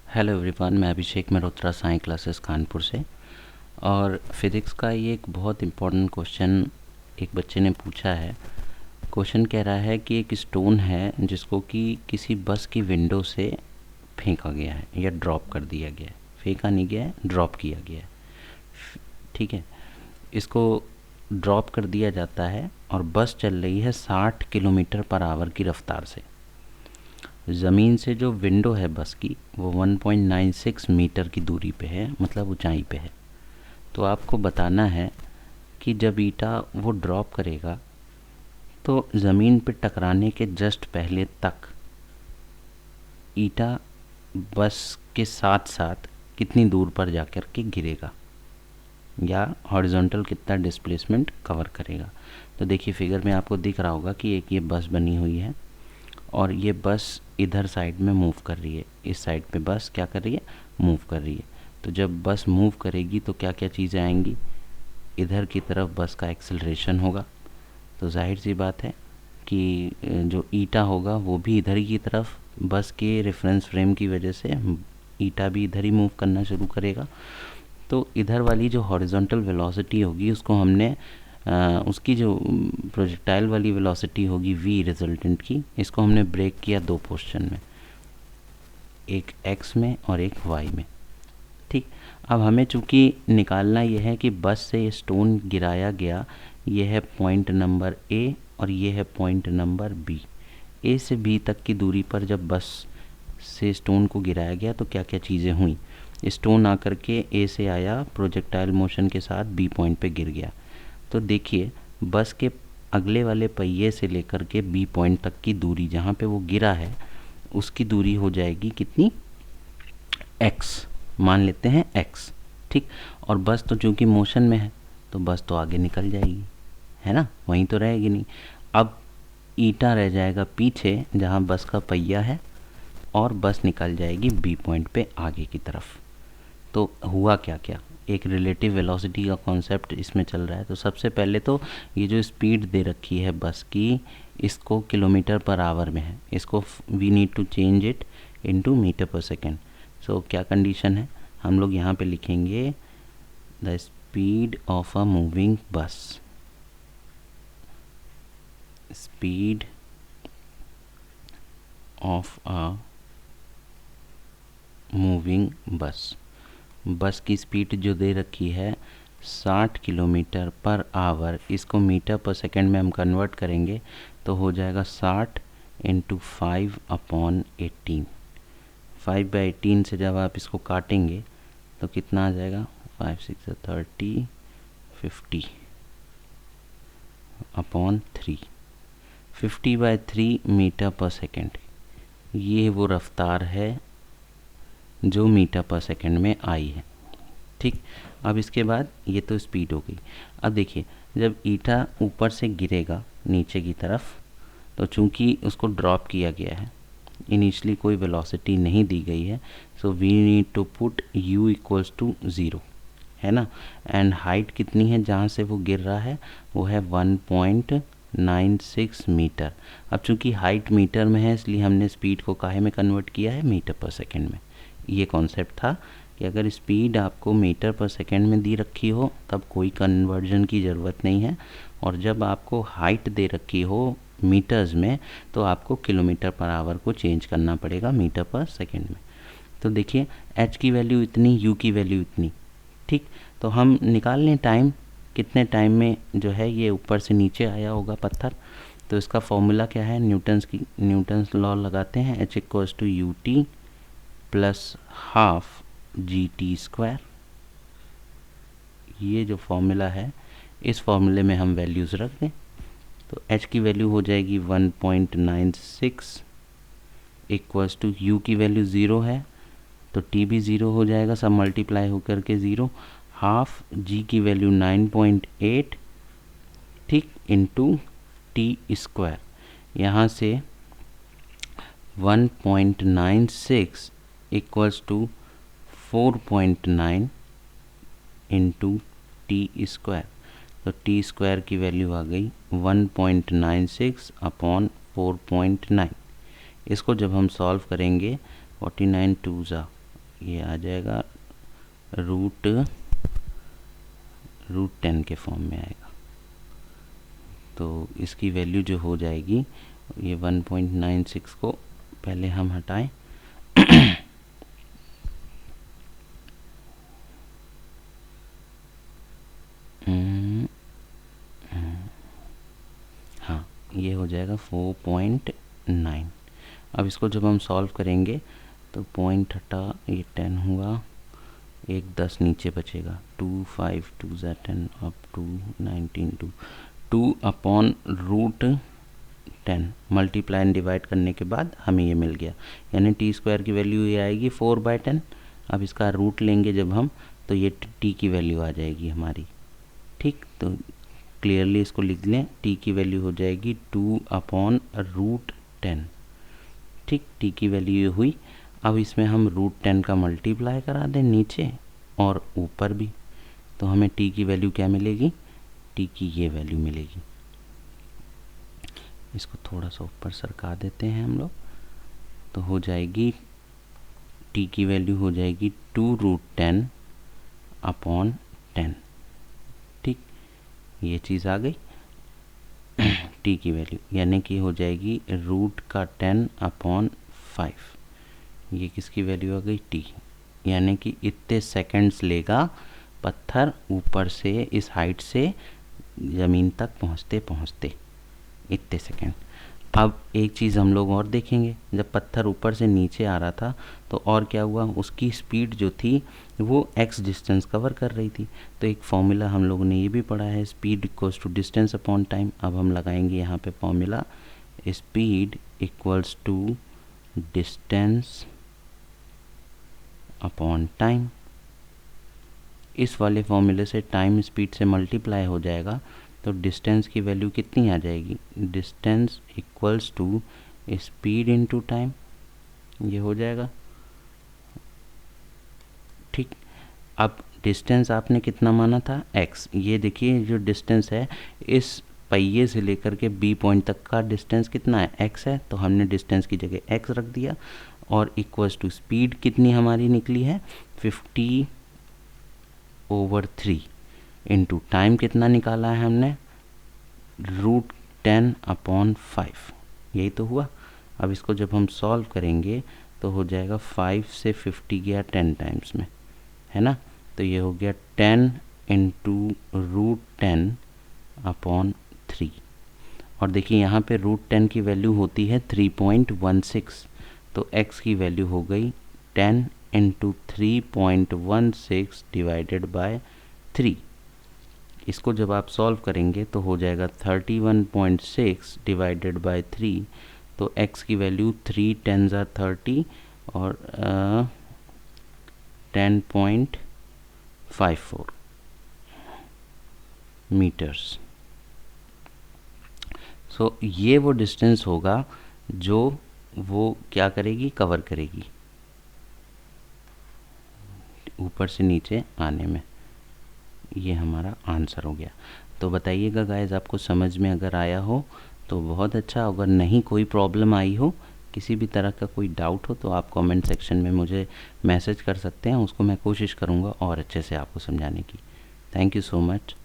Hello everyone, मैं अभिषेक Malhotra Sai classes Kanpur से। और फिज़िक्स का ये एक बहुत इम्पोर्टेंट क्वेश्चन एक बच्चे ने पूछा है। क्वेश्चन कह रहा है कि एक स्टोन है जिसको कि किसी बस की विंडो से फेंका गया है या ड्रॉप कर दिया गया है। फेंका नहीं गया है, ड्रॉप किया गया है। ठीक है, इसको ड्रॉप कर दिया जाता है और बस चल रही है 60 किलोमीटर पर आवर की रफ्तार से। ज़मीन से जो विंडो है बस की वो 1.96 मीटर की दूरी पे है, मतलब ऊंचाई पे है। तो आपको बताना है कि जब ईटा वो ड्रॉप करेगा तो ज़मीन पे टकराने के जस्ट पहले तक ईटा बस के साथ साथ कितनी दूर पर जाकर के गिरेगा या हॉरिजॉन्टल कितना डिस्प्लेसमेंट कवर करेगा। तो देखिए फिगर में आपको दिख रहा होगा कि एक ये बस बनी हुई है और ये बस इधर साइड में मूव कर रही है। इस साइड पे बस क्या कर रही है, मूव कर रही है। तो जब बस मूव करेगी तो क्या क्या चीज़ें आएंगी, इधर की तरफ बस का एक्सेलरेशन होगा। तो जाहिर सी बात है कि जो ईटा होगा वो भी इधर ही की तरफ, बस के रेफरेंस फ्रेम की वजह से ईटा भी इधर ही मूव करना शुरू करेगा। तो इधर वाली जो हॉरिजॉन्टल वेलोसिटी होगी उसको हमने उसकी जो प्रोजेक्टाइल वाली वेलोसिटी होगी v रिजल्टेंट की, इसको हमने ब्रेक किया दो पोर्शन में, एक x में और एक y में। ठीक, अब हमें चूँकि निकालना यह है कि बस से स्टोन गिराया गया, यह है पॉइंट नंबर a और ये है पॉइंट नंबर b। a से b तक की दूरी पर जब बस से स्टोन को गिराया गया तो क्या क्या चीज़ें हुई। स्टोन आकर के a से आया, प्रोजेक्टाइल मोशन के साथ b पॉइंट पे गिर गया। तो देखिए बस के अगले वाले पहिए से लेकर के बी पॉइंट तक की दूरी जहाँ पे वो गिरा है उसकी दूरी हो जाएगी कितनी, x, मान लेते हैं x। ठीक, और बस तो चूँकि मोशन में है तो बस तो आगे निकल जाएगी, है ना, वहीं तो रहेगी नहीं। अब ईटा रह जाएगा पीछे जहाँ बस का पहिया है और बस निकल जाएगी बी पॉइंट पे आगे की तरफ। तो हुआ क्या क्या, एक रिलेटिव वेलोसिटी का कॉन्सेप्ट इसमें चल रहा है। तो सबसे पहले तो ये जो स्पीड दे रखी है बस की, इसको किलोमीटर पर आवर में है, इसको we need to change it into metre पर सेकेंड। सो क्या कंडीशन है, हम लोग यहाँ पे लिखेंगे the speed of a moving bus, speed of a moving bus. Bus की स्पीड जो दे रखी है 60 किलोमीटर पर आवर, इसको मीटर पर सेकेंड में हम कन्वर्ट करेंगे तो हो जाएगा 60 इंटू 5/18। 5/18 से जब आप इसको काटेंगे तो कितना आ जाएगा, 5 6 30, 50/3, 50/3 मीटर पर सेकेंड। ये वो रफ्तार है जो मीटर पर सेकेंड में आई है। ठीक, अब इसके बाद ये तो स्पीड हो गई। अब देखिए जब ईटा ऊपर से गिरेगा नीचे की तरफ तो चूंकि उसको ड्रॉप किया गया है, इनिशियली कोई वेलोसिटी नहीं दी गई है, so we need to put u equals to 0, है ना। एंड हाइट कितनी है जहाँ से वो गिर रहा है, वो है 1.96 मीटर। अब चूंकि हाइट मीटर में है इसलिए हमने स्पीड को काहे में कन्वर्ट किया है, मीटर पर सेकेंड में। ये कॉन्सेप्ट था कि अगर स्पीड आपको मीटर पर सेकेंड में दी रखी हो तब कोई कन्वर्जन की ज़रूरत नहीं है, और जब आपको हाइट दे रखी हो मीटर्स में तो आपको किलोमीटर पर आवर को चेंज करना पड़ेगा मीटर पर सेकेंड में। तो देखिए h की वैल्यू इतनी, u की वैल्यू इतनी। ठीक, तो हम निकाल लें टाइम, कितने टाइम में जो है ये ऊपर से नीचे आया होगा पत्थर। तो इसका फॉर्मूला क्या है, न्यूटन्स लॉ लगाते हैं, h equals to u t plus half g t square. ये जो फॉर्मूला है इस फॉर्मूले में हम वैल्यूज़ रख दें तो h की वैल्यू हो जाएगी 1.96 इक्वल्स टू u की वैल्यू 0 है तो t भी 0 हो जाएगा, सब मल्टीप्लाई होकर के 0, हाफ g की वैल्यू 9.8, ठीक, इंटू टी स्क्वायर। यहाँ से 1.96 equals to 4.9 into t square. तो टी स्क्वायर की वैल्यू आ गई 1.96/4.9। इसको जब हम सॉल्व करेंगे 49 2 ज़ा ये आ जाएगा रूट 10 के फॉर्म में आएगा। तो इसकी वैल्यू जो हो जाएगी, ये 1.96 को पहले हम हटाएं। हाँ, ये हो जाएगा 4.9। अब इसको जब हम सॉल्व करेंगे तो पॉइंट हटा, ये 10 हुआ, एक 10 नीचे बचेगा, 2 5 2 10 up to 19 2 upon root 10 multiply and divide करने के बाद हमें ये मिल गया, यानी टी स्क्वायर की वैल्यू ये आएगी 4/10। अब इसका रूट लेंगे जब हम, तो ये टी की वैल्यू आ जाएगी हमारी। ठीक, तो क्लियरली इसको लिख लें, टी की वैल्यू हो जाएगी 2 अपॉन रूट 10। ठीक, टी की वैल्यू ये हुई। अब इसमें हम रूट 10 का मल्टीप्लाई करा दें नीचे और ऊपर भी, तो हमें टी की वैल्यू क्या मिलेगी, टी की ये वैल्यू मिलेगी। इसको थोड़ा सा ऊपर सरका देते हैं हम लोग, तो हो जाएगी टी की वैल्यू हो जाएगी 2 रूट 10 अपॉन 10। ठीक, ये चीज़ आ गई टी की वैल्यू, यानी कि हो जाएगी रूट का 10 अपॉन 5। ये किसकी वैल्यू आ गई, टी, यानी कि इतने सेकंड्स लेगा पत्थर ऊपर से इस हाइट से ज़मीन तक पहुँचते पहुँचते, इतने सेकंड। अब एक चीज़ हम लोग और देखेंगे, जब पत्थर ऊपर से नीचे आ रहा था तो और क्या हुआ, उसकी स्पीड जो थी वो x डिस्टेंस कवर कर रही थी। तो एक फॉर्मूला हम लोगों ने ये भी पढ़ा है, speed equals to distance upon time. अब हम लगाएंगे यहाँ पे formula, speed equals to distance upon time. इस वाले फॉर्मूले से टाइम स्पीड से मल्टीप्लाई हो जाएगा, तो डिस्टेंस की वैल्यू कितनी आ जाएगी, distance equals to speed into time, ये हो जाएगा। ठीक, अब डिस्टेंस आपने कितना माना था, x। ये देखिए जो डिस्टेंस है इस पहिए से लेकर के बी पॉइंट तक का डिस्टेंस कितना है, x है, तो हमने डिस्टेंस की जगह x रख दिया। और इक्वल्स टू स्पीड कितनी हमारी निकली है, 50/3 इंटू टाइम कितना निकाला है हमने, रूट 10 अपॉन 5। यही तो हुआ। अब इसको जब हम सॉल्व करेंगे तो हो जाएगा 5 से 50 गया 10 टाइम्स में, है ना, तो ये हो गया 10 इंटू रूट 10 अपॉन 3। और देखिए यहाँ पे रूट 10 की वैल्यू होती है 3.16, तो x की वैल्यू हो गई 10 इंटू 3.16 डिवाइडेड बाय 3। इसको जब आप सॉल्व करेंगे तो हो जाएगा 31.6 डिवाइडेड बाय 3, तो x की वैल्यू 3 10 30 और 10.54 मीटर्स। सो ये वो डिस्टेंस होगा जो वो क्या करेगी, कवर करेगी ऊपर से नीचे आने में। ये हमारा आंसर हो गया। तो बताइएगा गाइस, आपको समझ में अगर आया हो तो बहुत अच्छा, अगर नहीं कोई प्रॉब्लम आई हो, किसी भी तरह का कोई डाउट हो तो आप कमेंट सेक्शन में मुझे मैसेज कर सकते हैं, उसको मैं कोशिश करूँगा और अच्छे से आपको समझाने की। Thank you so much.